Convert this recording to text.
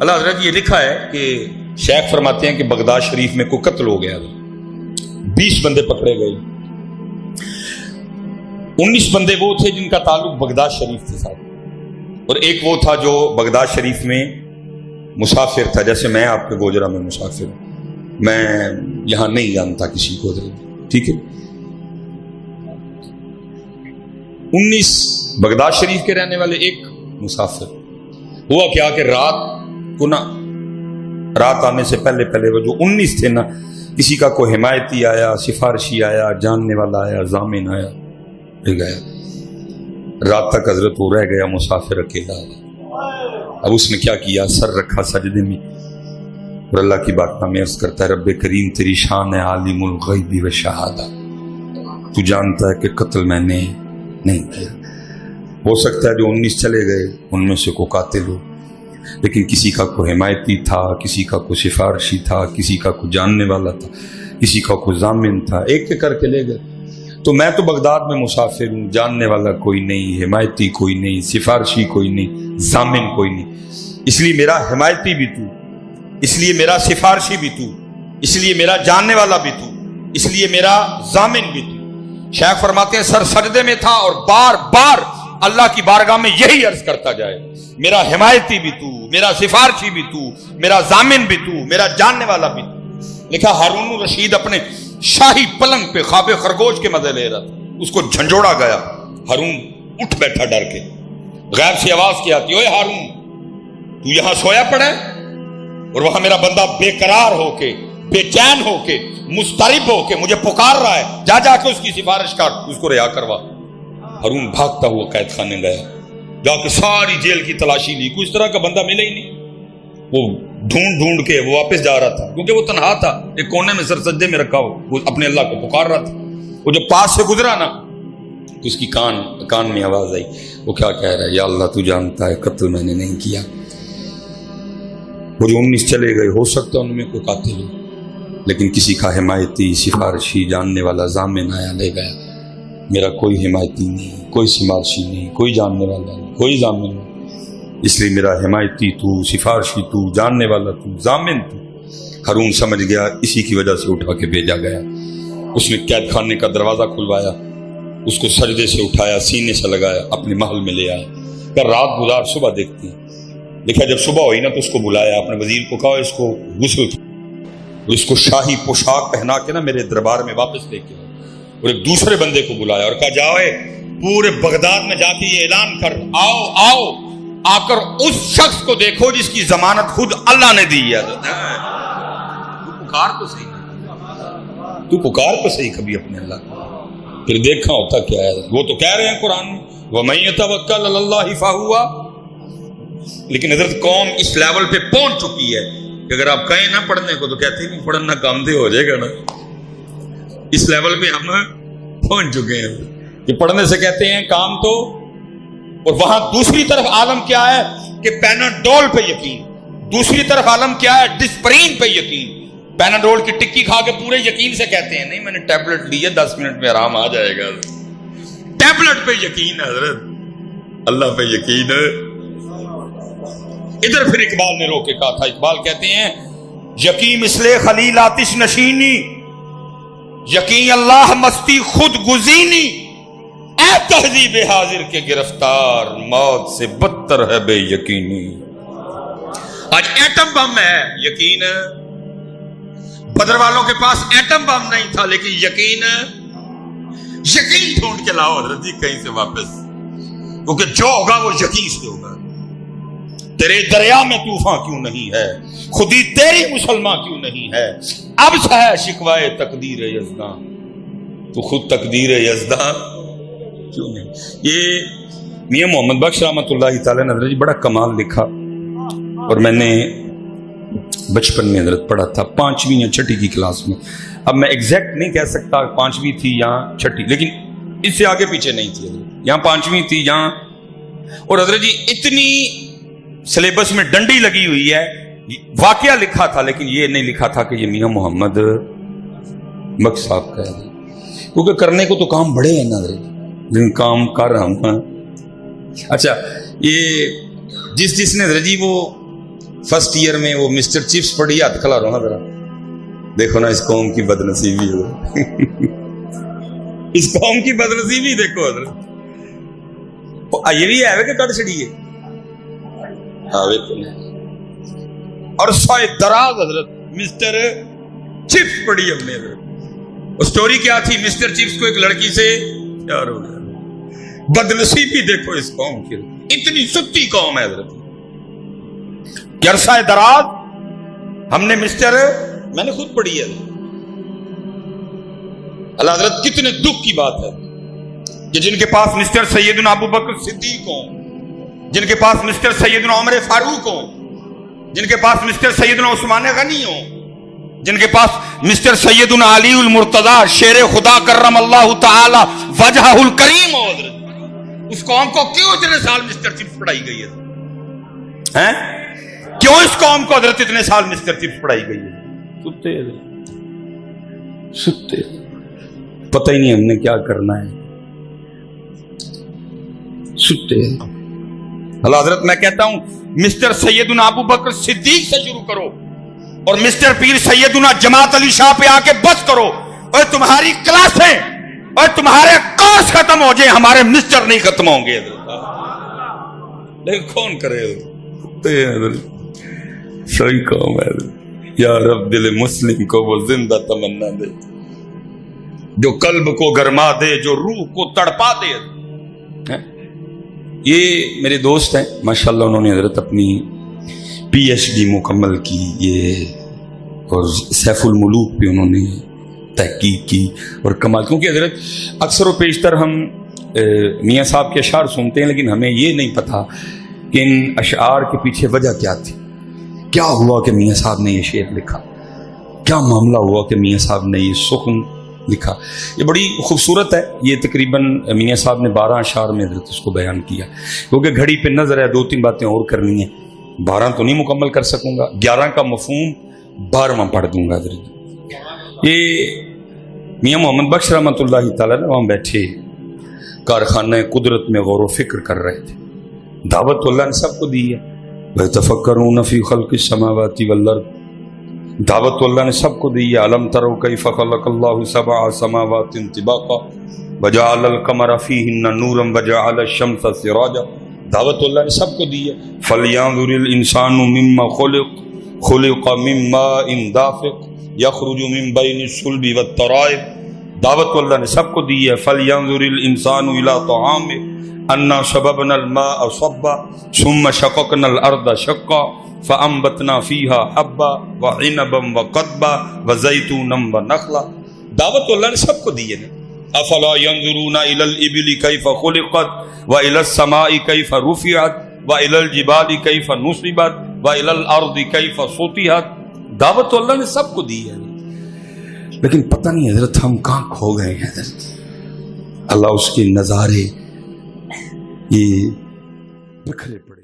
اللہ حضرت یہ لکھا ہے کہ شیخ فرماتے ہیں کہ بغداد شریف میں کوئی قتل ہو گیا، 20 بندے پکڑے گئے، 19 بندے وہ تھے جن کا تعلق بغداد شریف کے ساتھ، اور ایک وہ تھا جو بغداد شریف میں مسافر تھا، جیسے میں آپ کے گوجرا میں مسافر ہوں، میں یہاں نہیں جانتا کسی کو، ٹھیک ہے۔ 19 بغداد شریف کے رہنے والے، ایک مسافر۔ ہوا کیا کہ رات آنے سے پہلے وہ جو 19 تھے نا، کسی کا کوئی حمایتی آیا، سفارشی آیا، جاننے والا آیا، ضامن آیا، گیا۔ رات تک حضرت وہ رہ گیا مسافر اکیلا۔ اب اس نے کیا کیا، سر رکھا سجدے میں اور اللہ کی بات میں عرض کرتا ہے، رب کریم تیری شان ہے عالم الغیب و شہادہ، تو جانتا ہے کہ قتل میں نے نہیں کیا۔ ہو سکتا ہے جو 19 چلے گئے ان میں سے کوئی قاتل ہو، لیکن کسی کا کوئی حمایتی تھا، کسی کا کوئی سفارشی تھا، کسی کا کوئی جاننے والا تھا، کسی کا کوئی ضامن تھا، ایک ایک کر کے لے گئے۔ تو میں تو بغداد میں مسافر ہوں، جاننے والا کوئی نہیں، حمایتی کوئی نہیں، سفارشی کوئی نہیں، ضامن کوئی نہیں، اس لیے میرا حمایتی بھی تو، اس لیے میرا سفارشی بھی تو، اس لیے میرا جاننے والا بھی تو، اس لیے میرا ضامن بھی تو۔ شیخ فرماتے ہیں سر سجدے میں تھا اور بار بار اللہ کی بارگاہ میں یہی عرض کرتا جائے، میرا حمایتی بھی تو، میرا سفارشی بھی تو، میرا ضامن بھی تو، میرا جاننے والا بھی تو۔ لکھا ہارون رشید اپنے شاہی پلنگ پہ خواب خرگوش کے مزے لے رہا تھا، اس کو جھنجھوڑا گیا، ہارون اٹھ بیٹھا ڈر کے، غیب سے آواز کی آتی، اوے ہارون تو یہاں سویا پڑا ہے اور وہاں میرا بندہ بے قرار ہو کے، بے چین ہو کے، مضطرب ہو کے مجھے پکار رہا ہے، جا کے اس کی سفارش کر، اس کو رہا کروا۔ ہارون بھاگتا ہوا قید خانے گیا، جا کے ساری جیل کی تلاشی لی، کوئی اس طرح کا بندہ ملے ہی نہیں۔ وہ ڈھونڈ کے وہ واپس جا رہا تھا، کیونکہ وہ تنہا تھا، ایک کونے میں سر سجدے میں رکھا ہو، وہ اپنے اللہ کو پکار رہا تھا۔ وہ جب پاس سے گزرا نا تو اس کی کان میں آواز آئی، وہ کیا کہہ رہا ہے، یا اللہ تو جانتا ہے قتل میں نے نہیں کیا۔ وہ جو 19 چلے گئے، ہو سکتا ان میں کوئی قاتل ہو، لیکن کسی کا حمایتی، سفارشی، جاننے والا، ضامن آیا لے گیا۔ میرا کوئی حمایتی نہیں، کوئی سفارشی نہیں، کوئی جاننے والا نہیں، کوئی ضامن نہیں، اس لیے میرا حمایتی تو، سفارشی تو، جاننے والا تو، ضامن تو۔ ہارون سمجھ گیا اسی کی وجہ سے اٹھا کے بھیجا گیا۔ اس نے قید خانے کا دروازہ کھلوایا، اس کو سجدے سے اٹھایا، سینے سے لگایا، اپنے محل میں لے آیا، کہ رات گزار صبح دیکھتے ہیں۔ دیکھا جب صبح ہوئی نا تو اس کو بلایا، اپنے وزیر کو کہا اس کو غسل، اس کو شاہی پوشاک پہنا کے نا میرے دربار میں واپس لے کے آؤ، اور ایک دوسرے بندے کو بلایا اور کہا جاؤ پورے بغداد میں جا کے یہ اعلان کر، آؤ آ کر اس شخص کو دیکھو جس کی ضمانت خود اللہ نے دی ہے۔ تو پکار تو صحیح کبھی اپنے اللہ کو، پھر دیکھا ہوتا کیا ہے۔ وہ تو کہہ رہے ہیں قرآن میں وَمَن يَتَوَكَّلْ عَلَى اللَّهِ فَهُوَ، لیکن حضرت قوم اس لیول پہ پہنچ چکی ہے کہ اگر آپ کہیں نہ پڑھنے کو تو کہتے نہیں پڑھنا کام دے ہو جائے گا نا۔ اس لیول پہ ہم پہنچ چکے ہیں کہ پڑھنے سے کہتے ہیں کام تو، اور وہاں دوسری طرف عالم کیا ہے کہ پیناڈول پہ یقین، دوسری طرف عالم کیا ہے ڈسپرین پہ یقین۔ پیناڈول کی ٹکی کھا کے پورے یقین سے کہتے ہیں نہیں میں نے ٹیبلٹ لی ہے 10 منٹ میں آرام آ جائے گا۔ ٹیبلٹ پہ یقین ہے حضرت، اللہ پہ یقین ہے۔ ادھر پھر اقبال نے رو کے کہا تھا، اقبال کہتے ہیں یقین مثل خلیل آتش نشینی، یقین اللہ مستی خود گزینی، اے تہذیب حاضر کے گرفتار موت سے بدتر ہے بے یقینی۔ آج ایٹم بم ہے، یقین بدر والوں کے پاس ایٹم بم نہیں تھا، لیکن یقین ڈھونڈ کے لاؤ حضرت جی کہیں سے واپس، کیونکہ جو ہوگا وہ یقین سے ہوگا۔ تیرے دریا میں طوفان کیوں نہیں ہے، خودی تیری مسلمان کیوں نہیں ہے، اب ہے شکوائے تقدیر یزداں، تو خود تقدیر یزداں کیوں نہیں۔ یہ میاں محمد بخش رحمۃ اللہ تعالی نے بڑا کمال لکھا، اور میں نے بچپن میں حضرت پڑھا تھا 5ویں یا 6ٹھی کی کلاس میں۔ اب میں ایگزیکٹ نہیں کہہ سکتا 5ویں تھی یا 6ٹھی، لیکن اس سے آگے پیچھے نہیں تھی، یہاں 5ویں تھی یہاں۔ اور حضرت جی اتنی سلیبس میں ڈنڈی لگی ہوئی ہے، واقعہ لکھا تھا لیکن یہ نہیں لکھا تھا کہ یہ میاں محمد بخش صاحب کا ہے، کیونکہ کرنے کو تو کام بڑے ہیں نا حضرت، لیکن کام کر رہا ہوں۔ اچھا، یہ جس نے حضرت جی وہ فرسٹ ایئر میں وہ مسٹر چپس پڑھی، ہاتھ کھلا رہا ذرا، دیکھو نا اس قوم کی بدنصیبی ہے اس قوم کی بدنصیبی دیکھو حضرت، یہ بھی ہے کہ کٹ چڑی ہے اور سوائے دراز حضرت مسٹر چپس پڑھی ہم نے حضرت۔ سٹوری کیا تھی؟ مسٹر چپس کو ایک لڑکی سے پیار ہو گیا۔ بدنصیبی دیکھو اس قوم کی، اتنی ستی قوم ہے حضرت کہ عرصہ دراز ہم نے میں نے خود پڑھی ہے اللہ حضرت، کتنے دکھ کی بات ہے کہ جن کے پاس مسٹر سیدنا ابو بکر صدیق ہوں، جن کے پاس مسٹر سیدنا عمر فاروق ہوں، جن کے پاس مسٹر سیدنا عثمان غنی ہوں، جن کے پاس مسٹر سیدنا علی المرتضی شیر خدا کرم اللہ تعالی وجہہ الکریم ہو حضرت، اس قوم کو کیوں اتنے سال مسٹر چپس پڑھائی گئی ہے؟ کیوں اس قوم کو حضرت اتنے سال مسٹر چپس پڑھائی گئی ہے؟ ستے پتہ ہی نہیں ہم نے کیا کرنا ہے، ستے۔ اللہ حضرت میں کہتا ہوں مسٹر سیدنا ابو بکر صدیق سے شروع کرو اور مسٹر پیر سیدنا جماعت علی شاہ پہ آ کے بس کرو، اور تمہاری کلاسیں اور تمہارے کورس ختم ہو جائیں، ہمارے مسٹر نہیں ختم ہوں گے لیکن کون کرے؟ صحیح قوم ہے یا رب، دل مسلم کو وہ زندہ تمنا دے، جو قلب کو گرما دے، جو روح کو تڑپا دے۔ یہ میرے دوست ہیں ماشاءاللہ، انہوں نے حضرت اپنی پی ایچ ڈی مکمل کی، یہ اور سیف الملوک پہ انہوں نے تحقیق کی اور کمال، کیونکہ حضرت اکثر و بیشتر ہم میاں صاحب کے اشعار سنتے ہیں لیکن ہمیں یہ نہیں پتا کہ ان اشعار کے پیچھے وجہ کیا تھی، کیا ہوا کہ میاں صاحب نے یہ شعر لکھا، کیا معاملہ ہوا کہ میاں صاحب نے یہ سخن لکھا۔ یہ بڑی خوبصورت ہے، یہ تقریباً میاں صاحب نے 12 اشعار میں حضرت اس کو بیان کیا، کیونکہ گھڑی پہ نظر ہے، 2-3 باتیں اور کرنی ہیں، 12 تو نہیں مکمل کر سکوں گا، 11 کا مفہوم 12واں پڑھ دوں گا حضرت۔ یہ میاں محمد بخش رحمۃ اللہ تعالیٰ نے وہاں بیٹھے کارخانہ قدرت میں غور و فکر کر رہے تھے، دعوت تو اللہ نے سب کو دی ہے، وَيَتَفَكَّرُونَ فِي خَلْقِ السَّمَاوَاتِ وَالْأَرْضِ، دعوت تو اللہ نے سب کو دی ہے، أَلَمْ تَرَوْا كَيْفَ خَلَقَ اللَّهُ سَبْعَ سَمَاوَاتٍ طِبَاقًا وَجَعَلَ الْقَمَرَ فِيهِنَّ نُورًا وَجَعَلَ الشَّمْسَ سِرَاجًا، دعوت تو اللہ نے سب کو دی ہے۔ فَلْيَنظُرِ الْإِنسَانُ مِمَّا خُلِقَ مِن مَّاءٍ دَافِقٍ يَخْرُجُ مِن بَيْنِ الصُّلْبِ وَالتَّرَائِبِ، دعوت تو اللہ نے سب کو دی ہے۔ فَلْيَنظُرِ الْإِنسَانُ إِلَىٰ طَعَامِهِ أَنَّا صَبَبْنَا الْمَاءَ صَبًّا ثُمَّ شَقَقْنَا الْأَرْضَ شَقًّا فَأَنبَتْنَا فِيهَا حَبًّا وَعِنَبًا وَقَضْبًا وَزَيْتُونًا وَنَخْلًا، دعوت تو اللہ نے سب کو دی ہے نا۔ أَفَلَا يَنظُرُونَ إِلَى الْإِبِلِ كَيْفَ خُلِقَتْ وَإِلَى السَّمَاءِ كَيْفَ رُفِعَتْ وَإِلَى الْجِبَالِ كَيْفَ نُصِبَتْ وَإِلَى الْأَرْضِ كَيْفَ سُطِحَتْ، دعوت تو اللہ نے سب کو دی ہے، لیکن پتہ نہیں حضرت ہم کہاں کھو گئے ہیں حضرت۔ اللہ اس کے نظارے یہ بکھرے پڑے۔